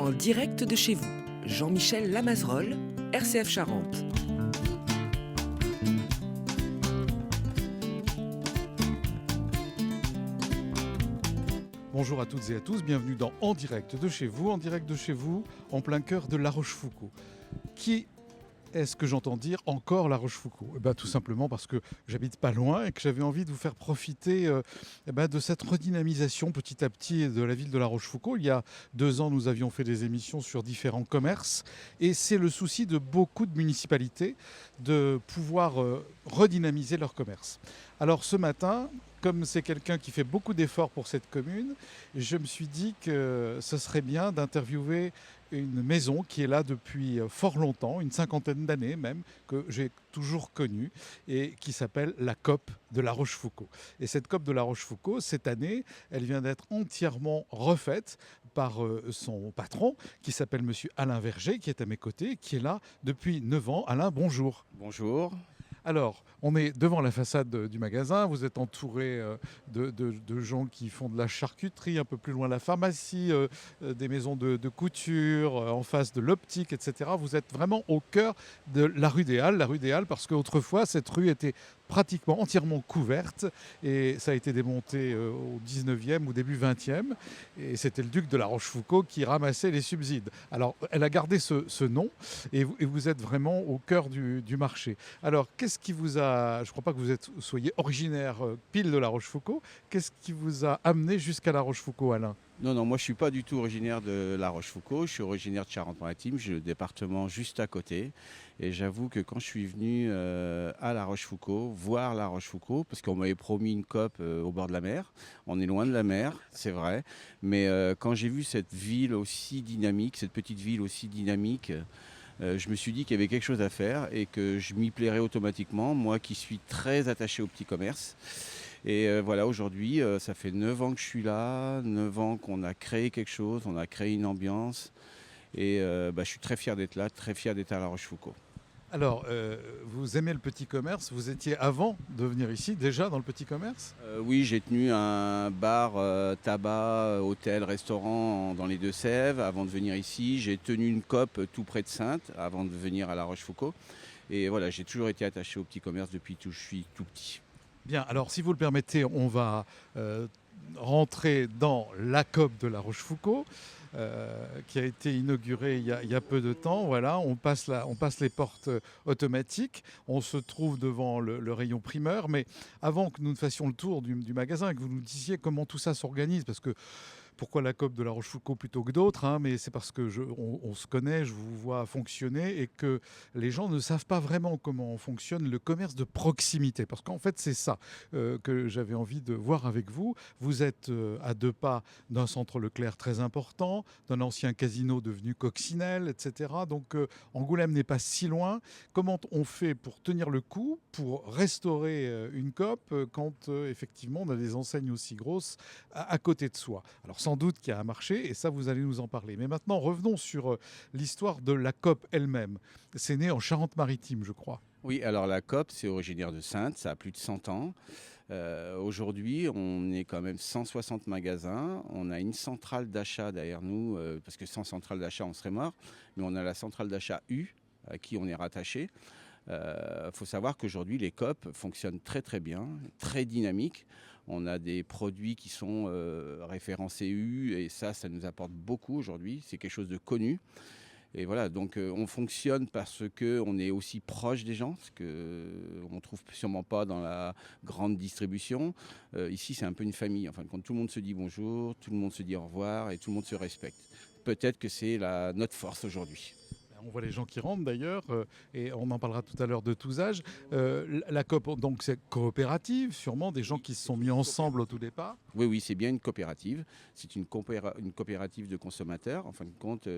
En direct de chez vous, Jean-Michel Lamazerolle, RCF Charente. Bonjour à toutes et à tous, bienvenue dans En direct de chez vous, en plein cœur de La Rochefoucauld. Qui est-ce que j'entends dire encore La Rochefoucauld ? Tout simplement parce que j'habite pas loin et que j'avais envie de vous faire profiter de cette redynamisation petit à petit de la ville de La Rochefoucauld. Il y a 2 ans, nous avions fait des émissions sur différents commerces et c'est le souci de beaucoup de municipalités de pouvoir redynamiser leur commerce. Alors ce matin, comme c'est quelqu'un qui fait beaucoup d'efforts pour cette commune, je me suis dit que ce serait bien d'interviewer une maison qui est là depuis fort longtemps, une 50aine d'années même, que j'ai toujours connue et qui s'appelle la COP de La Rochefoucauld. Et cette COP de La Rochefoucauld, cette année, elle vient d'être entièrement refaite par son patron qui s'appelle monsieur Alain Verger, qui est à mes côtés, qui est là depuis 9 ans. Alain, bonjour. Bonjour. Alors, on est devant la façade du magasin, vous êtes entouré de gens qui font de la charcuterie, un peu plus loin la pharmacie, des maisons de couture, en face de l'optique, etc. Vous êtes vraiment au cœur de la rue des Halles parce qu'autrefois cette rue était pratiquement entièrement couverte et ça a été démonté au 19e ou début 20e et c'était le duc de La Rochefoucauld qui ramassait les subsides. Alors, elle a gardé ce nom et vous êtes vraiment au cœur du marché. Alors, qu'est-ce qui vous a... Je ne crois pas que vous soyez originaire pile de La Rochefoucauld. Qu'est-ce qui vous a amené jusqu'à La Rochefoucauld, Alain ? Non, moi je ne suis pas du tout originaire de La Rochefoucauld, je suis originaire de Charente-Maritime, j'ai le département juste à côté. Et j'avoue que quand je suis venu à La Rochefoucauld, voir La Rochefoucauld, parce qu'on m'avait promis une COP au bord de la mer, on est loin de la mer, c'est vrai, mais quand j'ai vu cette ville aussi dynamique, cette petite ville aussi dynamique, je me suis dit qu'il y avait quelque chose à faire et que je m'y plairais automatiquement, moi qui suis très attaché au petit commerce. Et voilà, aujourd'hui, ça fait 9 ans que je suis là, 9 ans qu'on a créé quelque chose, on a créé une ambiance. Et je suis très fier d'être là, très fier d'être à La Rochefoucauld. Alors, vous aimez le petit commerce. Vous étiez avant de venir ici, déjà dans le petit commerce ? Oui, j'ai tenu un bar, tabac, hôtel, restaurant dans les Deux-Sèvres avant de venir ici. J'ai tenu une COP tout près de Saintes avant de venir à La Rochefoucauld. Et voilà, j'ai toujours été attaché au petit commerce depuis que je suis tout petit. Bien, alors si vous le permettez, on va rentrer dans la COP de La Rochefoucauld, qui a été inaugurée il y a peu de temps. Voilà, on passe les portes automatiques, on se trouve devant le rayon primeur, mais avant que nous ne fassions le tour du magasin et que vous nous disiez comment tout ça s'organise, parce que pourquoi la COP de La Rochefoucauld plutôt que d'autres, mais c'est parce que on se connaît, je vous vois fonctionner et que les gens ne savent pas vraiment comment fonctionne le commerce de proximité. Parce qu'en fait, c'est ça que j'avais envie de voir avec vous. Vous êtes à 2 pas d'un centre Leclerc très important, d'un ancien casino devenu coccinelle, etc. Donc Angoulême n'est pas si loin. Comment on fait pour tenir le coup, pour restaurer une COP quand effectivement on a des enseignes aussi grosses à côté de soi ? Alors sans doute qu'il y a un marché et ça vous allez nous en parler. Mais maintenant revenons sur l'histoire de la COP elle-même. C'est né en Charente-Maritime, je crois. Oui, alors la COP, c'est originaire de Saintes, ça a plus de 100 ans. Aujourd'hui, on est quand même 160 magasins. On a une centrale d'achat derrière nous, parce que sans centrale d'achat, on serait mort. Mais on a la centrale d'achat U, à qui on est rattaché. Faut savoir qu'aujourd'hui, les COP fonctionnent très très bien, très dynamiques. On a des produits qui sont référencés U et ça nous apporte beaucoup aujourd'hui. C'est quelque chose de connu. Et voilà, donc on fonctionne parce qu'on est aussi proche des gens, ce qu'on ne trouve sûrement pas dans la grande distribution. Ici, c'est un peu une famille. Enfin, quand tout le monde se dit bonjour, tout le monde se dit au revoir et tout le monde se respecte. Peut-être que c'est notre force aujourd'hui. On voit les gens qui rentrent d'ailleurs, et on en parlera tout à l'heure de tous âges. La COP, donc c'est coopérative, sûrement, des gens qui se sont mis ensemble au tout départ. Oui, c'est bien une coopérative. C'est une coopérative de consommateurs. En fin de compte,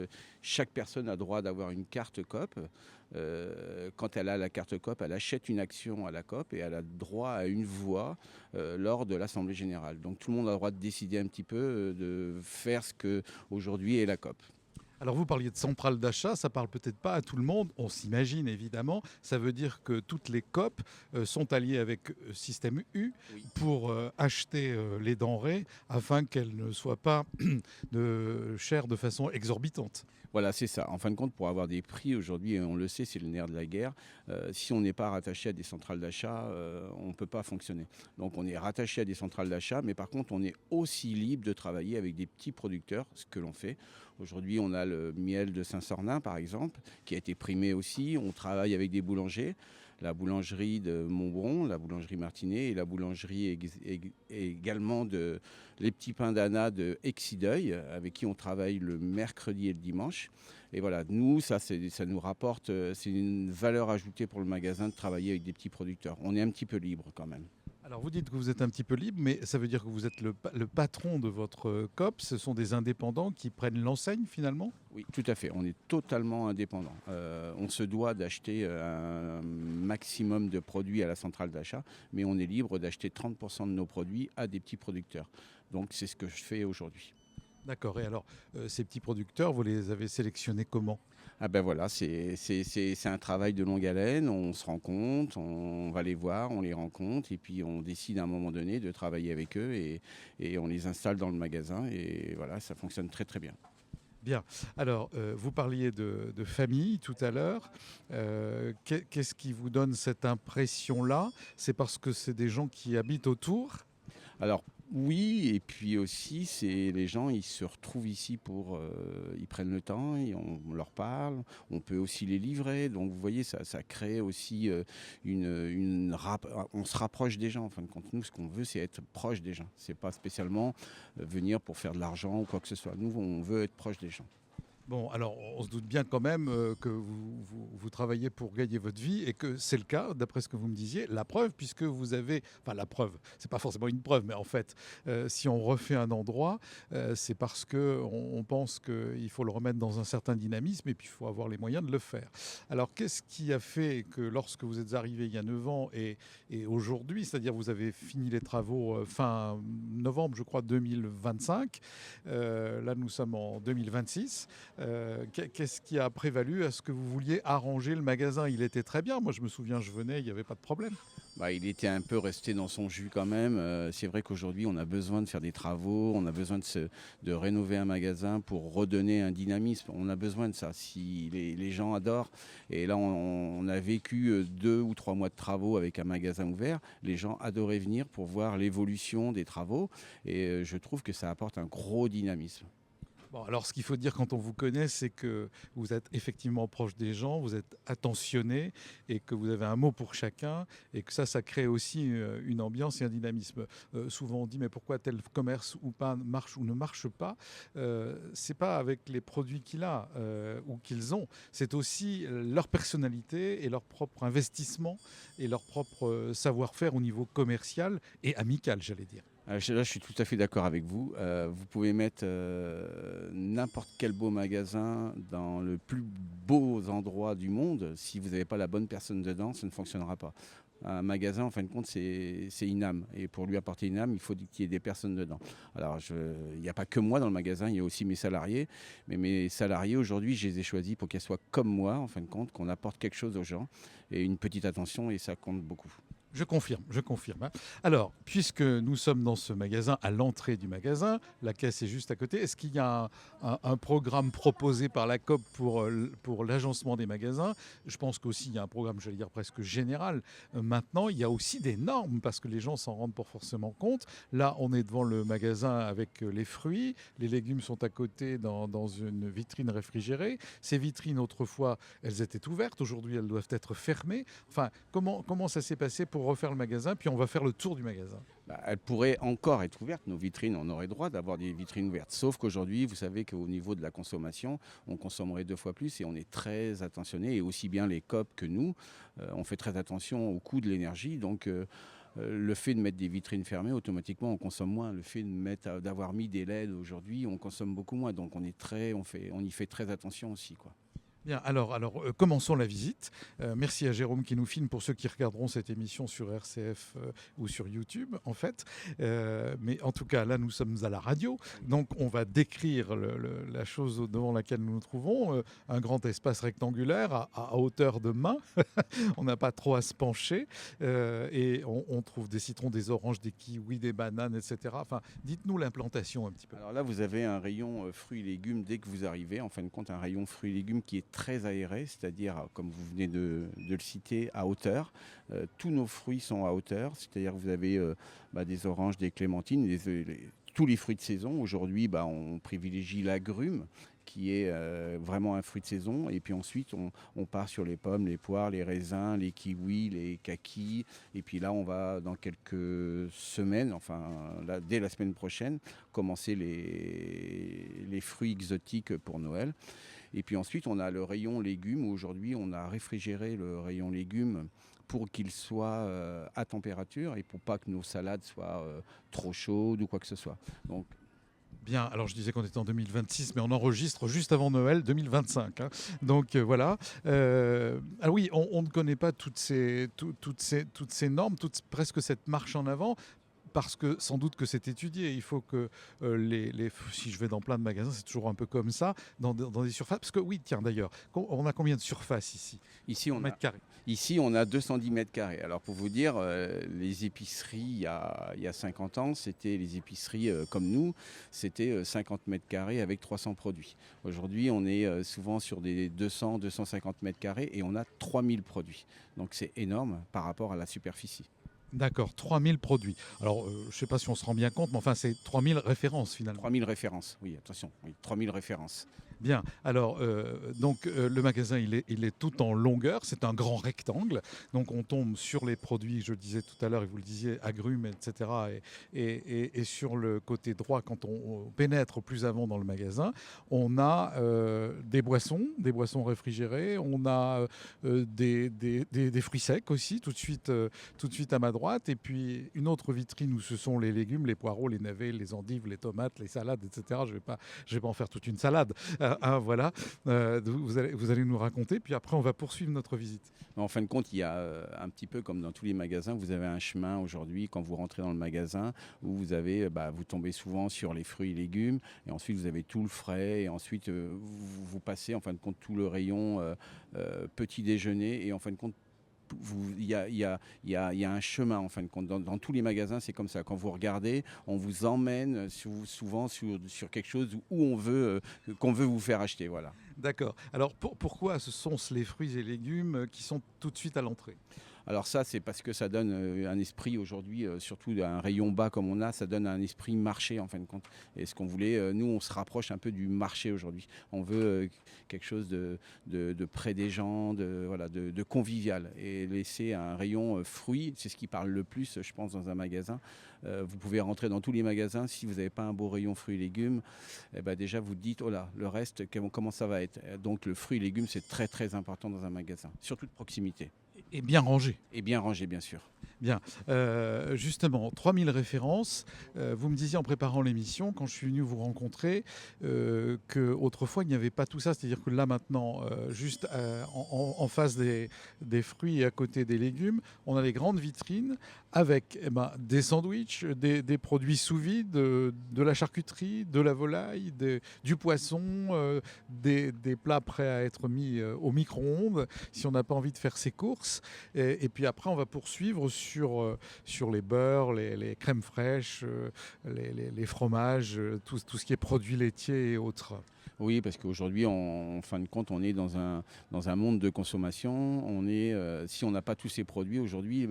chaque personne a droit d'avoir une carte COP. Quand elle a la carte COP, elle achète une action à la COP et elle a droit à une voix lors de l'Assemblée générale. Donc tout le monde a le droit de décider un petit peu, de faire ce qu'aujourd'hui est la COP. Alors vous parliez de centrale d'achat, ça parle peut-être pas à tout le monde, on s'imagine évidemment. Ça veut dire que toutes les COP sont alliées avec Système U Oui. pour acheter les denrées afin qu'elles ne soient pas chères de façon exorbitante. Voilà, c'est ça. En fin de compte, pour avoir des prix aujourd'hui, et on le sait, c'est le nerf de la guerre, si on n'est pas rattaché à des centrales d'achat, on ne peut pas fonctionner. Donc on est rattaché à des centrales d'achat, mais par contre, on est aussi libre de travailler avec des petits producteurs, ce que l'on fait. Aujourd'hui, on a le miel de Saint-Sornin, par exemple, qui a été primé aussi. On travaille avec des boulangers. La boulangerie de Montbron, la boulangerie Martinet et la boulangerie également de les petits pains d'Anna de Exideuil, avec qui on travaille le mercredi et le dimanche. Et voilà, nous, ça nous rapporte, c'est une valeur ajoutée pour le magasin de travailler avec des petits producteurs. On est un petit peu libre quand même. Alors vous dites que vous êtes un petit peu libre, mais ça veut dire que vous êtes le patron de votre COP, ce sont des indépendants qui prennent l'enseigne finalement? Oui, tout à fait. On est totalement indépendant. On se doit d'acheter un maximum de produits à la centrale d'achat, mais on est libre d'acheter 30% de nos produits à des petits producteurs. Donc c'est ce que je fais aujourd'hui. D'accord, et alors ces petits producteurs, vous les avez sélectionnés comment? Ah ben voilà, c'est un travail de longue haleine. On se rencontre, on va les voir, on les rencontre et puis on décide à un moment donné de travailler avec eux et on les installe dans le magasin et voilà, ça fonctionne très très bien. Bien. Alors, vous parliez de famille tout à l'heure. Qu'est-ce qui vous donne cette impression-là? C'est parce que c'est des gens qui habitent autour? Alors oui, et puis aussi, c'est les gens, ils se retrouvent ici ils prennent le temps, et on leur parle, on peut aussi les livrer. Donc vous voyez, ça crée aussi on se rapproche des gens. En fin de compte, nous, ce qu'on veut, c'est être proche des gens. C'est pas spécialement venir pour faire de l'argent ou quoi que ce soit. Nous, on veut être proche des gens. Bon, alors on se doute bien quand même que vous travaillez pour gagner votre vie et que c'est le cas, d'après ce que vous me disiez. La preuve, puisque vous avez... Enfin, la preuve, c'est pas forcément une preuve, mais en fait, si on refait un endroit, c'est parce qu'on pense qu'il faut le remettre dans un certain dynamisme et puis il faut avoir les moyens de le faire. Alors, qu'est-ce qui a fait que lorsque vous êtes arrivé il y a 9 ans et aujourd'hui, c'est-à-dire vous avez fini les travaux fin novembre, je crois, 2025, là nous sommes en 2026, qu'est-ce qui a prévalu à ce que vous vouliez arranger le magasin? Il était très bien. Moi, je me souviens, je venais, il n'y avait pas de problème. Bah, il était un peu resté dans son jus quand même. C'est vrai qu'aujourd'hui, on a besoin de faire des travaux, on a besoin de rénover un magasin pour redonner un dynamisme. On a besoin de ça. Si les gens adorent, et là, on a vécu 2 ou 3 mois de travaux avec un magasin ouvert. Les gens adoraient venir pour voir l'évolution des travaux, et je trouve que ça apporte un gros dynamisme. Bon, alors, ce qu'il faut dire quand on vous connaît, c'est que vous êtes effectivement proche des gens, vous êtes attentionné et que vous avez un mot pour chacun et que ça crée aussi une ambiance et un dynamisme. Souvent, on dit mais pourquoi tel commerce ou pas marche ou ne marche pas? C'est pas avec les produits qu'il a ou qu'ils ont, c'est aussi leur personnalité et leur propre investissement et leur propre savoir-faire au niveau commercial et amical, j'allais dire. Là, je suis tout à fait d'accord avec vous. Vous pouvez mettre n'importe quel beau magasin dans le plus beau endroit du monde. Si vous n'avez pas la bonne personne dedans, ça ne fonctionnera pas. Un magasin, en fin de compte, c'est une âme. Et pour lui apporter une âme, il faut qu'il y ait des personnes dedans. Alors, il n'y a pas que moi dans le magasin, il y a aussi mes salariés. Mais mes salariés, aujourd'hui, je les ai choisis pour qu'ils soient comme moi, en fin de compte, qu'on apporte quelque chose aux gens. Et une petite attention, et ça compte beaucoup. Je confirme, je confirme, hein. Alors, puisque nous sommes dans ce magasin, à l'entrée du magasin, la caisse est juste à côté, est-ce qu'il y a un programme proposé par la COP pour l'agencement des magasins? Je pense qu'aussi il y a un programme, j'allais dire presque général. Maintenant, il y a aussi des normes, parce que les gens s'en rendent pas forcément compte. Là, on est devant le magasin avec les fruits, les légumes sont à côté dans une vitrine réfrigérée. Ces vitrines, autrefois, elles étaient ouvertes, aujourd'hui elles doivent être fermées. Enfin, comment ça s'est passé pour refaire le magasin, puis on va faire le tour du magasin? Bah, elles pourraient encore être ouvertes, nos vitrines, on aurait droit d'avoir des vitrines ouvertes. Sauf qu'aujourd'hui, vous savez qu'au niveau de la consommation, on consommerait 2 fois plus et on est très attentionné, et aussi bien les COP que nous, on fait très attention au coût de l'énergie. Donc le fait de mettre des vitrines fermées, automatiquement on consomme moins. Le fait d'avoir mis des LED aujourd'hui, on consomme beaucoup moins. Donc on y fait très attention aussi, quoi. Bien, commençons la visite. Merci à Jérôme qui nous filme pour ceux qui regarderont cette émission sur RCF ou sur YouTube, en fait. Mais en tout cas, là, nous sommes à la radio. Donc, on va décrire la chose devant laquelle nous nous trouvons. Un grand espace rectangulaire à hauteur de main. On n'a pas trop à se pencher. Et on trouve des citrons, des oranges, des kiwis, des bananes, etc. Enfin, dites-nous l'implantation un petit peu. Alors là, vous avez un rayon fruits et légumes dès que vous arrivez. En fin de compte, un rayon fruits et légumes qui est très aéré, c'est-à-dire, comme vous venez de le citer, à hauteur. Tous nos fruits sont à hauteur, c'est-à-dire que vous avez des oranges, des clémentines, tous les fruits de saison. Aujourd'hui, on privilégie l'agrume, qui est vraiment un fruit de saison. Et puis ensuite, on part sur les pommes, les poires, les raisins, les kiwis, les kakis. Et puis là, on va, dans quelques semaines, enfin là, dès la semaine prochaine, commencer les fruits exotiques pour Noël. Et puis ensuite, on a le rayon légumes. Aujourd'hui, on a réfrigéré le rayon légumes pour qu'il soit à température et pour pas que nos salades soient trop chaudes ou quoi que ce soit. Donc, bien, alors je disais qu'on était en 2026, mais on enregistre juste avant Noël 2025. Hein. Donc voilà. Ah oui, on ne connaît pas toutes ces normes, presque cette marche en avant. Parce que sans doute que c'est étudié. Il faut que si je vais dans plein de magasins, c'est toujours un peu comme ça, dans des surfaces. Parce que oui, tiens d'ailleurs, on a combien de surface ici? Ici, on a 210 mètres carrés. Alors pour vous dire, les épiceries, il y a 50 ans, c'était les épiceries comme nous, c'était 50 mètres carrés avec 300 produits. Aujourd'hui, on est souvent sur des 200, 250 mètres carrés et on a 3000 produits. Donc c'est énorme par rapport à la superficie. D'accord, 3000 produits. Alors, je ne sais pas si on se rend bien compte, mais enfin, c'est 3000 références finalement. 3000 références, oui, attention, oui, 3000 références. Bien, alors, le magasin, il est tout en longueur, c'est un grand rectangle, donc on tombe sur les produits, je le disais tout à l'heure, et vous le disiez, agrumes, etc. Et sur le côté droit, quand on pénètre plus avant dans le magasin, on a des boissons réfrigérées, on a des fruits secs aussi, tout de suite à ma droite, et puis une autre vitrine où ce sont les légumes, les poireaux, les navets, les endives, les tomates, les salades, etc. Je vais pas en faire toute une salade. Voilà, vous allez nous raconter, puis après on va poursuivre notre visite. En fin de compte, il y a un petit peu comme dans tous les magasins, vous avez un chemin aujourd'hui quand vous rentrez dans le magasin où vous avez, vous tombez souvent sur les fruits et légumes et ensuite vous avez tout le frais et ensuite vous passez en fin de compte tout le rayon petit déjeuner et en fin de compte il y a un chemin en fin de compte. Dans tous les magasins, c'est comme ça. Quand vous regardez, on vous emmène souvent sur quelque chose qu'on veut vous faire acheter. Voilà. D'accord. Alors pourquoi ce sont les fruits et légumes qui sont tout de suite à l'entrée ? Alors ça, c'est parce que ça donne un esprit aujourd'hui, surtout un rayon bas comme on a, ça donne un esprit marché en fin de compte. Et ce qu'on voulait, nous, on se rapproche un peu du marché aujourd'hui. On veut quelque chose de près des gens, de convivial. Et laisser un rayon fruits, c'est ce qui parle le plus, je pense, dans un magasin. Vous pouvez rentrer dans tous les magasins, si vous n'avez pas un beau rayon fruits et légumes, déjà vous dites, oh là, le reste, comment ça va être ? Donc le fruit et légumes, c'est très très important dans un magasin, surtout de proximité. Et bien rangé. Et bien rangé, bien sûr. Bien. Justement, 3000 références. Vous me disiez en préparant l'émission, quand je suis venu vous rencontrer, qu'autrefois, il n'y avait pas tout ça. C'est-à-dire que là, maintenant, juste en face des fruits et à côté des légumes, on a les grandes vitrines avec des sandwichs, des produits sous vide, de la charcuterie, de la volaille, du poisson, des plats prêts à être mis au micro-ondes si on n'a pas envie de faire ses courses. Et puis après, on va poursuivre sur les beurres, les crèmes fraîches, les fromages, tout ce qui est produits laitiers et autres. Oui, parce qu'aujourd'hui, en fin de compte, on est dans un monde de consommation. Si on n'a pas tous ces produits aujourd'hui,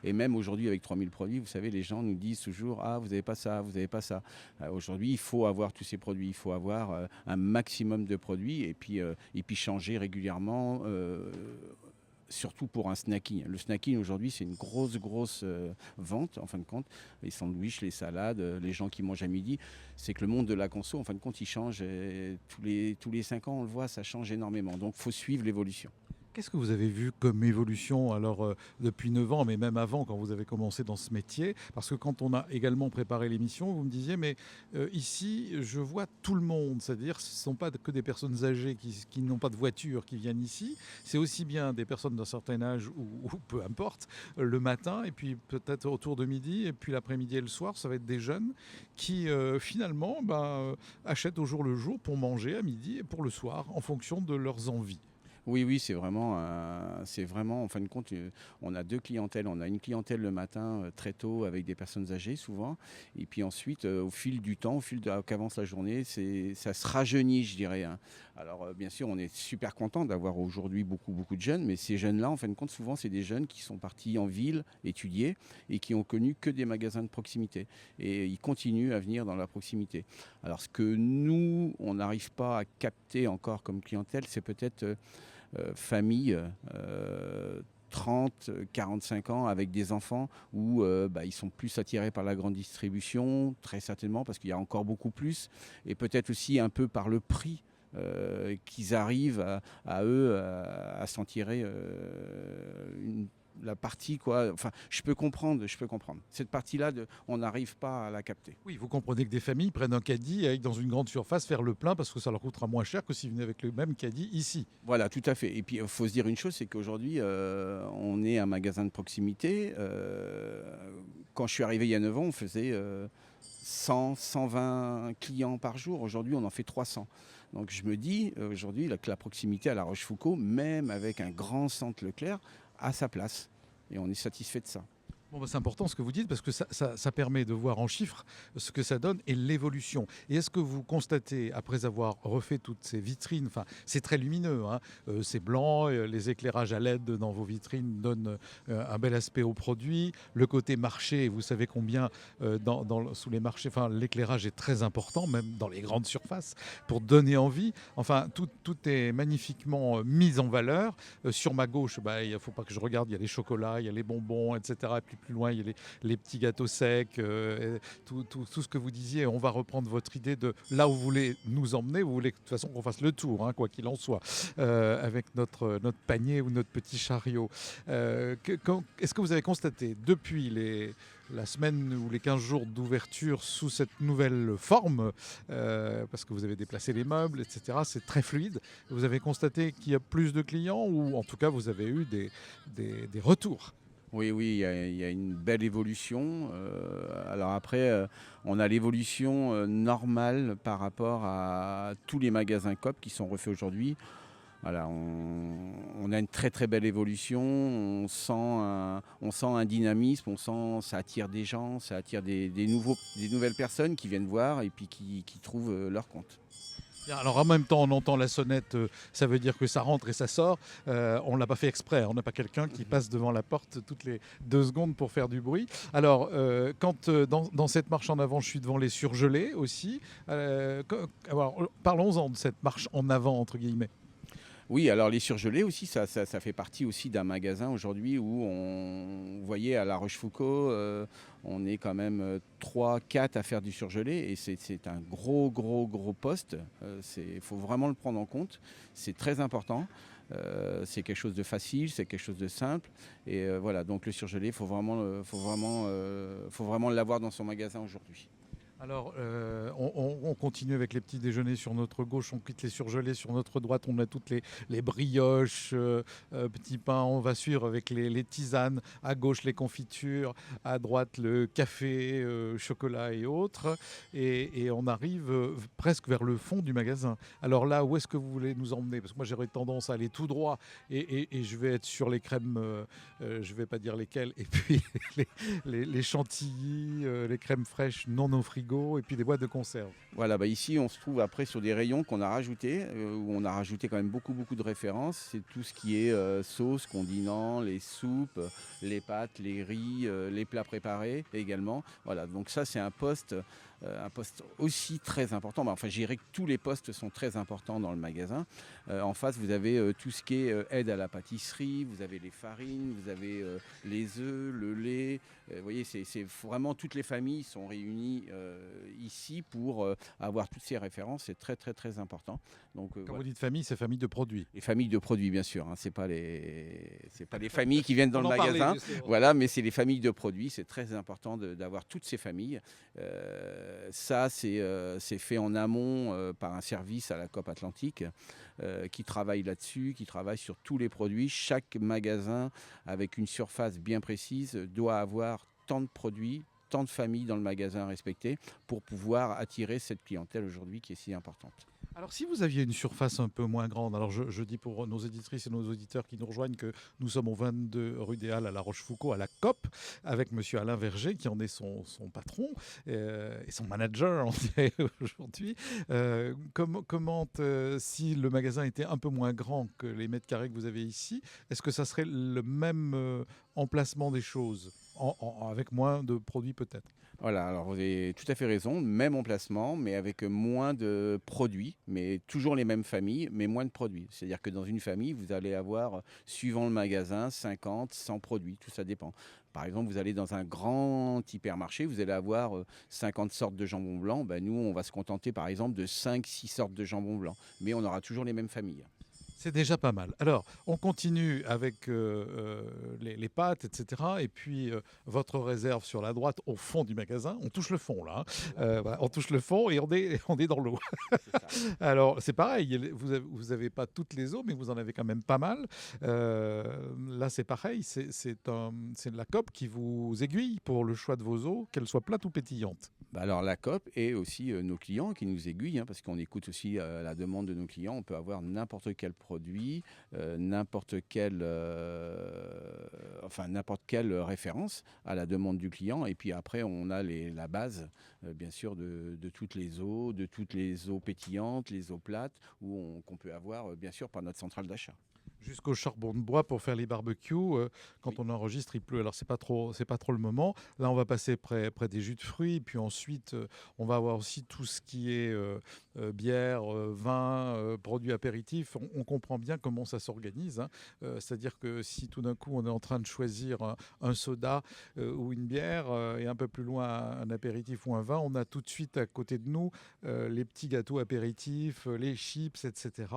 et même aujourd'hui avec 3000 produits, vous savez, les gens nous disent toujours « Ah, vous n'avez pas ça, vous n'avez pas ça ». Aujourd'hui, il faut avoir tous ces produits. Il faut avoir un maximum de produits et puis changer régulièrement. Surtout pour un snacking. Le snacking aujourd'hui, c'est une grosse vente, en fin de compte. Les sandwichs, les salades, les gens qui mangent à midi. C'est que le monde de la conso, en fin de compte, il change. Tous les 5 ans, on le voit, ça change énormément. Donc, il faut suivre l'évolution. Qu'est-ce que vous avez vu comme évolution alors depuis 9 ans, mais même avant quand vous avez commencé dans ce métier? Parce que quand on a également préparé l'émission, vous me disiez, mais ici, je vois tout le monde. C'est-à-dire ce ne sont pas que des personnes âgées qui n'ont pas de voiture qui viennent ici. C'est aussi bien des personnes d'un certain âge ou peu importe, le matin, et puis peut-être autour de midi, et puis l'après-midi et le soir, ça va être des jeunes qui finalement achètent au jour le jour pour manger à midi et pour le soir en fonction de leurs envies. Oui, oui, c'est vraiment, en fin de compte, on a 2 clientèles. On a une clientèle le matin, très tôt avec des personnes âgées souvent et puis ensuite, au fil du temps, au fil de qu'avance la journée, ça se rajeunit, je dirais, hein. Alors, bien sûr, on est super content d'avoir aujourd'hui beaucoup, beaucoup de jeunes, mais ces jeunes-là, en fin de compte, souvent, c'est des jeunes qui sont partis en ville étudier et qui ont connu que des magasins de proximité et ils continuent à venir dans la proximité. Alors ce que nous, on n'arrive pas à capter encore comme clientèle, c'est peut-être, famille 30, 45 ans avec des enfants où ils sont plus attirés par la grande distribution, très certainement parce qu'il y a encore beaucoup plus, et peut-être aussi un peu par le prix qu'ils arrivent à eux à s'en tirer la partie, quoi. Enfin, je peux comprendre. Cette partie-là, on n'arrive pas à la capter. Oui, vous comprenez que des familles prennent un caddie et aillent dans une grande surface faire le plein parce que ça leur coûtera moins cher que s'ils venaient avec le même caddie ici. Voilà, tout à fait. Et puis, il faut se dire une chose, c'est qu'aujourd'hui, on est un magasin de proximité. Quand je suis arrivé il y a 9 ans, on faisait 100, 120 clients par jour. Aujourd'hui, on en fait 300. Donc, je me dis, aujourd'hui, que la proximité à La Rochefoucauld, même avec un grand centre Leclerc, a sa place. Et on est satisfait de ça. Bon, c'est important ce que vous dites parce que ça permet de voir en chiffres ce que ça donne et l'évolution. Et est-ce que vous constatez, après avoir refait toutes ces vitrines, enfin c'est très lumineux, hein, c'est blanc, les éclairages à LED dans vos vitrines donnent un bel aspect aux produits, le côté marché, vous savez combien sous les marchés, enfin l'éclairage est très important, même dans les grandes surfaces, pour donner envie. Enfin tout est magnifiquement mis en valeur. Sur ma gauche, il ne faut pas que je regarde, il y a les chocolats, il y a les bonbons, etc. Et puis plus loin, il y a les petits gâteaux secs, tout ce que vous disiez. On va reprendre votre idée de là où vous voulez nous emmener. Vous voulez de toute façon qu'on fasse le tour, hein, quoi qu'il en soit, avec notre panier ou notre petit chariot. Est-ce que vous avez constaté depuis la semaine ou les 15 jours d'ouverture sous cette nouvelle forme, parce que vous avez déplacé les meubles, etc., c'est très fluide. Vous avez constaté qu'il y a plus de clients ou en tout cas vous avez eu des retours? Oui, oui, il y a une belle évolution. Alors après, on a l'évolution normale par rapport à tous les magasins Coop qui sont refaits aujourd'hui. Voilà, on a une très très belle évolution. On sent un dynamisme, ça attire des gens, ça attire des nouvelles personnes qui viennent voir et puis qui trouvent leur compte. Bien, alors en même temps, on entend la sonnette, ça veut dire que ça rentre et ça sort. On ne l'a pas fait exprès, on n'a pas quelqu'un qui passe devant la porte toutes les 2 secondes pour faire du bruit. Alors, quand dans cette marche en avant, je suis devant les surgelés aussi. Alors, parlons-en de cette marche en avant, entre guillemets. Oui, alors les surgelés aussi, ça fait partie aussi d'un magasin aujourd'hui où vous voyez, à La Rochefoucauld, on est quand même 3, 4 à faire du surgelé et c'est un gros poste. Il faut vraiment le prendre en compte. C'est très important. C'est quelque chose de facile, c'est quelque chose de simple. Et voilà, donc le surgelé, faut vraiment l'avoir dans son magasin aujourd'hui. Alors, on continue avec les petits déjeuners sur notre gauche, on quitte les surgelés sur notre droite, on a toutes les brioches, petits pains, on va suivre avec les tisanes, à gauche les confitures, à droite le café, chocolat et autres, et on arrive presque vers le fond du magasin. Alors là, où est-ce que vous voulez nous emmener? Parce que moi j'aurais tendance à aller tout droit et je vais être sur les crèmes, je ne vais pas dire lesquelles, et puis les chantilly, les crèmes fraîches non au frigo, et puis des boîtes de conserve. Voilà, ici on se trouve après sur des rayons qu'on a rajoutés, où on a rajouté quand même beaucoup de références. C'est tout ce qui est sauce, condiments, les soupes, les pâtes, les riz, les plats préparés également. Voilà, donc ça c'est un poste un poste aussi très important. Enfin, je dirais que tous les postes sont très importants dans le magasin. En face, vous avez tout ce qui est aide à la pâtisserie, vous avez les farines, vous avez les œufs, le lait. Vous voyez, c'est vraiment toutes les familles sont réunies ici pour avoir toutes ces références. C'est très, très, très important. Donc, Quand voilà. vous dites famille, c'est famille de produits. Les familles de produits, bien sûr. Hein, c'est pas les familles qui viennent dans le On en parlait, magasin. justement. Voilà, mais c'est les familles de produits. C'est très important d'avoir toutes ces familles. Ça, c'est fait en amont par un service à la COP Atlantique qui travaille là-dessus, qui travaille sur tous les produits. Chaque magasin, avec une surface bien précise, doit avoir tant de produits, tant de familles dans le magasin à respecter pour pouvoir attirer cette clientèle aujourd'hui qui est si importante. Alors, si vous aviez une surface un peu moins grande, alors je dis pour nos éditrices et nos auditeurs qui nous rejoignent que nous sommes au 22 rue des Halles à La Rochefoucauld, à la COP, avec monsieur Alain Verger, qui en est son patron et son manager, on dirait aujourd'hui. Si le magasin était un peu moins grand que les mètres carrés que vous avez ici, est-ce que ça serait le même emplacement des choses, avec moins de produits peut-être? Voilà, alors vous avez tout à fait raison, même emplacement, mais avec moins de produits, mais toujours les mêmes familles, mais moins de produits. C'est-à-dire que dans une famille, vous allez avoir, suivant le magasin, 50, 100 produits, tout ça dépend. Par exemple, vous allez dans un grand hypermarché, vous allez avoir 50 sortes de jambon blanc. Ben, nous, on va se contenter par exemple de 5-6 sortes de jambon blanc, mais on aura toujours les mêmes familles. C'est déjà pas mal. Alors, on continue avec les pâtes, etc. Et puis, votre réserve sur la droite, au fond du magasin. On touche le fond, là. Hein. Voilà, on touche le fond et on est dans l'eau. Alors, c'est pareil. Vous avez pas toutes les eaux, mais vous en avez quand même pas mal. Là, c'est pareil. C'est la COP qui vous aiguille pour le choix de vos eaux, qu'elles soient plates ou pétillantes. Bah alors la COP et aussi nos clients qui nous aiguillent, hein, parce qu'on écoute aussi la demande de nos clients. On peut avoir n'importe quel produit, n'importe quelle référence à la demande du client. Et puis après, on a la base, bien sûr, de toutes les eaux pétillantes, les eaux plates, qu'on peut avoir, bien sûr, par notre centrale d'achat. Jusqu'au charbon de bois pour faire les barbecues. Quand Oui. on enregistre, il pleut. Alors, c'est pas trop le moment. Là, on va passer près des jus de fruits. Puis ensuite, on va avoir aussi tout ce qui est bière, vin, produits apéritifs. On comprend bien comment ça s'organise. Hein. C'est-à-dire que si tout d'un coup, on est en train de choisir un soda ou une bière et un peu plus loin, un apéritif ou un vin, on a tout de suite à côté de nous les petits gâteaux apéritifs, les chips, etc.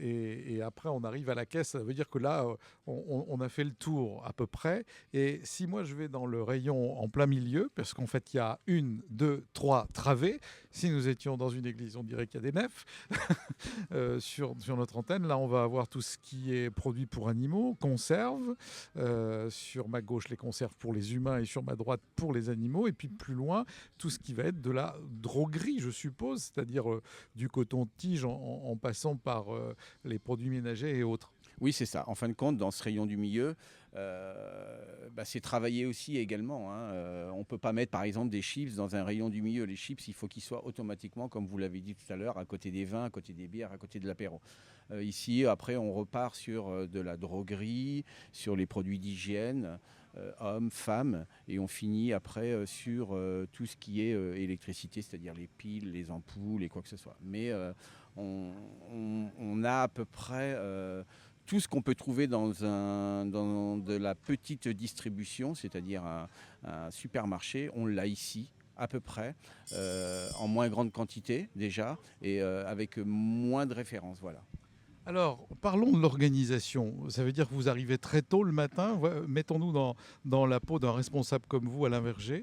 Et après, on arrive à la caisse. Ça veut dire que là, on a fait le tour à peu près. Et si moi, je vais dans le rayon en plein milieu, parce qu'en fait, il y a 1, 2, 3 travées. Si nous étions dans une église, on dirait qu'il y a des nefs sur notre antenne. Là, on va avoir tout ce qui est produits pour animaux, conserves. Sur ma gauche, les conserves pour les humains et sur ma droite, pour les animaux. Et puis plus loin, tout ce qui va être de la droguerie, je suppose, c'est-à-dire du coton-tige en passant par les produits ménagers et autres. Oui, c'est ça. En fin de compte, dans ce rayon du milieu, c'est travaillé aussi également. Hein. On ne peut pas mettre, par exemple, des chips dans un rayon du milieu. Les chips, il faut qu'ils soient automatiquement, comme vous l'avez dit tout à l'heure, à côté des vins, à côté des bières, à côté de l'apéro. Ici, après, on repart sur de la droguerie, sur les produits d'hygiène, hommes, femmes, et on finit après sur tout ce qui est électricité, c'est-à-dire les piles, les ampoules et quoi que ce soit. Mais on a à peu près tout ce qu'on peut trouver dans de la petite distribution, c'est-à-dire un supermarché, on l'a ici à peu près, en moins grande quantité déjà, et avec moins de références. Voilà. Alors, parlons de l'organisation. Ça veut dire que vous arrivez très tôt le matin. Mettons-nous dans la peau d'un responsable comme vous, Alain Verger,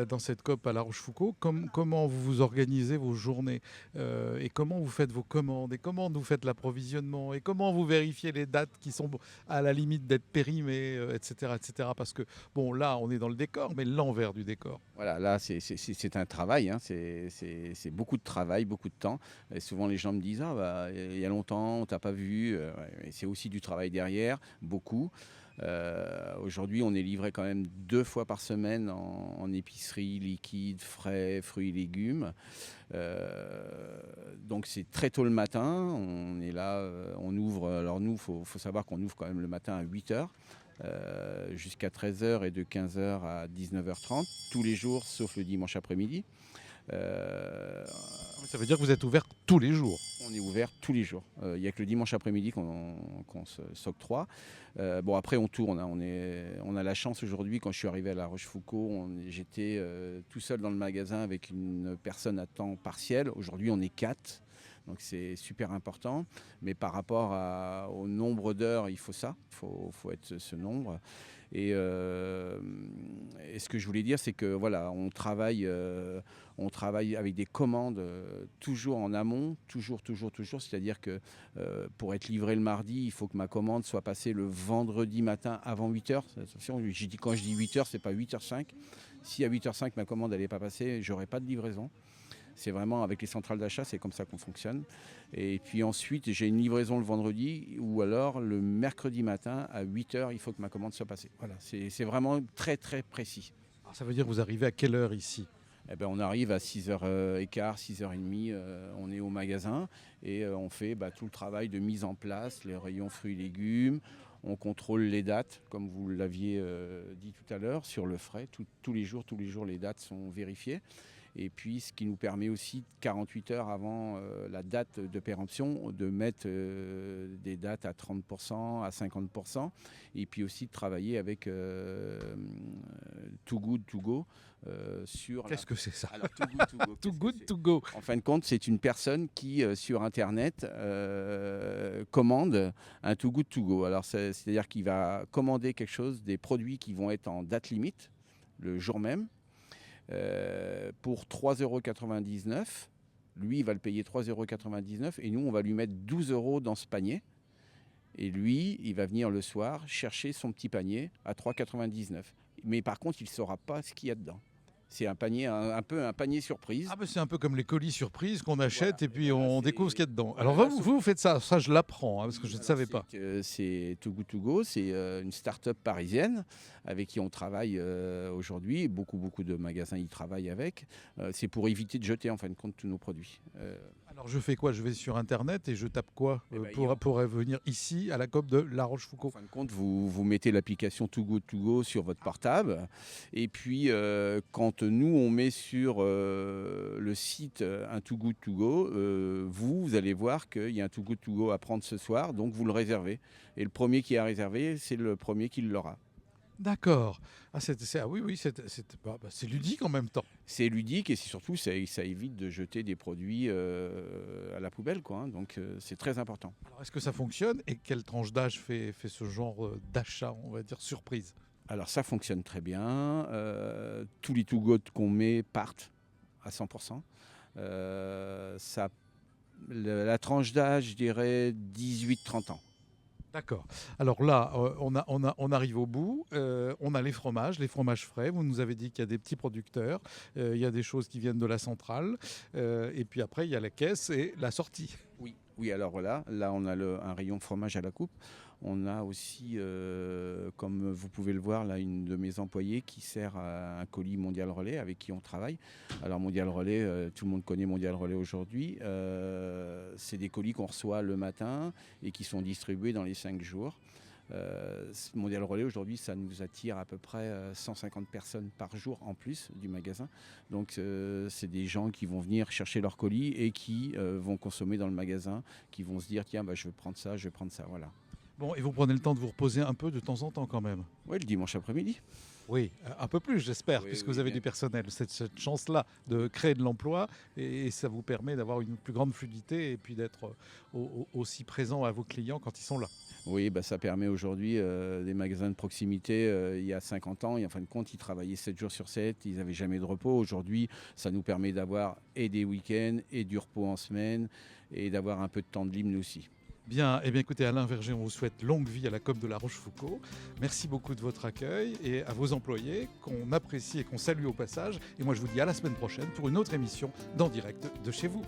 dans cette COP à La Rochefoucauld. Comment vous vous organisez vos journées et comment vous faites vos commandes et comment vous faites l'approvisionnement et comment vous vérifiez les dates qui sont à la limite d'être périmées, etc., etc. Parce que, bon, là, on est dans le décor, mais l'envers du décor. Voilà, là, c'est un travail, hein, c'est beaucoup de travail, beaucoup de temps. Et souvent, les gens me disent, ah, bah, il y a longtemps, on t'a pas vu. Ouais, c'est aussi du travail derrière, beaucoup. Aujourd'hui, on est livré quand même 2 fois par semaine en épicerie, liquide, frais, fruits et légumes. Donc c'est très tôt le matin, on est là, on ouvre. Alors nous, faut savoir qu'on ouvre quand même le matin à 8 heures. jusqu'à 13h et de 15h à 19h30, tous les jours, sauf le dimanche après-midi. Ça veut dire que vous êtes ouvert tous les jours. On est ouvert tous les jours. Il n'y a que le dimanche après-midi qu'on s'octroie. Bon, après, on tourne. Hein. On a la chance aujourd'hui, quand je suis arrivé à La Rochefoucauld, j'étais tout seul dans le magasin avec une personne à temps partiel. Aujourd'hui, on est 4. Donc c'est super important. Mais par rapport au nombre d'heures, il faut ça. Il faut être ce nombre. Et ce que je voulais dire, c'est que voilà, on travaille avec des commandes toujours en amont, toujours. C'est-à-dire que pour être livré le mardi, il faut que ma commande soit passée le vendredi matin avant 8h. Attention, quand je dis 8h, c'est pas 8h05. Si à 8h05 ma commande n'allait pas passer, j'aurais pas de livraison. C'est vraiment avec les centrales d'achat, c'est comme ça qu'on fonctionne. Et puis ensuite, j'ai une livraison le vendredi ou alors le mercredi matin à 8h, il faut que ma commande soit passée. Voilà, c'est vraiment très précis. Alors, ça veut dire que vous arrivez à quelle heure ici ? Eh ben, on arrive à 6h15, 6h30, on est au magasin et on fait tout le travail de mise en place, les rayons fruits et légumes. On contrôle les dates, comme vous l'aviez dit tout à l'heure, sur le frais. Tous les jours, les dates sont vérifiées. Et puis, ce qui nous permet aussi, 48 heures avant la date de péremption, de mettre des dates à 30%, à 50%. Et puis aussi de travailler avec Too Good To Go. Qu'est-ce que c'est ça ? Alors, Too Good To Go. Too Good To Go. En fin de compte, c'est une personne qui, sur Internet, commande un Too Good To Go. Alors, c'est-à-dire qu'il va commander quelque chose, des produits qui vont être en date limite, le jour même. Pour 3,99 €. Lui, il va le payer 3,99 € et nous, on va lui mettre 12 € dans ce panier. Et lui, il va venir le soir chercher son petit panier à 3,99 €. Mais par contre, il ne saura pas ce qu'il y a dedans. C'est un panier, un peu un panier surprise. Ah ben c'est un peu comme les colis surprises qu'on achète Voilà. et puis Et on c'est- découvre ce qu'il y a dedans. Voilà, Alors vous faites ça je l'apprends parce que je ne Alors, savais pas. C'est Too Good To Go, c'est une start-up parisienne avec qui on travaille aujourd'hui. Beaucoup de magasins y travaillent avec. C'est pour éviter de jeter en fin de compte tous nos produits. Alors je fais quoi ? Je vais sur Internet et je tape quoi ben, pour venir ici à la COP de La En Rochefoucauld ? fin de compte, vous mettez l'application Too Good To Go sur votre portable. Et puis, quand nous, on met sur le site un Too Good To Go, vous allez voir qu'il y a un Too Good To Go à prendre ce soir. Donc, vous le réservez. Et le premier qui a réservé, c'est le premier qui l'aura. D'accord. Oui, c'est ludique en même temps. C'est ludique et surtout, ça évite de jeter des produits à la poubelle, quoi, hein. Donc, c'est très important. Alors est-ce que ça fonctionne et quelle tranche d'âge fait ce genre d'achat, on va dire surprise ? Alors, ça fonctionne très bien. Tous les Too Good qu'on met partent à 100%. La tranche d'âge, je dirais 18-30 ans. D'accord. Alors là, on arrive au bout. On a les fromages frais. Vous nous avez dit qu'il y a des petits producteurs. Il y a des choses qui viennent de la centrale. Et puis après, il y a la caisse et la sortie. Oui, alors voilà, là on a un rayon fromage à la coupe. On a aussi, comme vous pouvez le voir, là, une de mes employées qui sert à un colis Mondial Relais avec qui on travaille. Alors Mondial Relais, tout le monde connaît Mondial Relais aujourd'hui. C'est des colis qu'on reçoit le matin et qui sont distribués dans les 5 jours. Mondial Relais aujourd'hui, ça nous attire à peu près 150 personnes par jour en plus du magasin. Donc c'est des gens qui vont venir chercher leur colis et qui vont consommer dans le magasin, qui vont se dire tiens, je vais prendre ça, voilà. Bon, et vous prenez le temps de vous reposer un peu de temps en temps quand même. Oui, le dimanche après-midi. Oui, un peu plus, j'espère, Oui, puisque oui, vous avez bien. du personnel. Cette chance-là de créer de l'emploi et ça vous permet d'avoir une plus grande fluidité et puis d'être aussi présent à vos clients quand ils sont là. Oui, ça permet aujourd'hui des magasins de proximité. Il y a 50 ans, et en fin de compte, ils travaillaient 7 jours sur 7, ils n'avaient jamais de repos. Aujourd'hui, ça nous permet d'avoir et des week-ends et du repos en semaine et d'avoir un peu de temps de libre nous aussi. Bien, eh bien écoutez Alain Verger, on vous souhaite longue vie à la COP de La Rochefoucauld. Merci beaucoup de votre accueil et à vos employés qu'on apprécie et qu'on salue au passage. Et moi je vous dis à la semaine prochaine pour une autre émission d'En Direct de chez vous.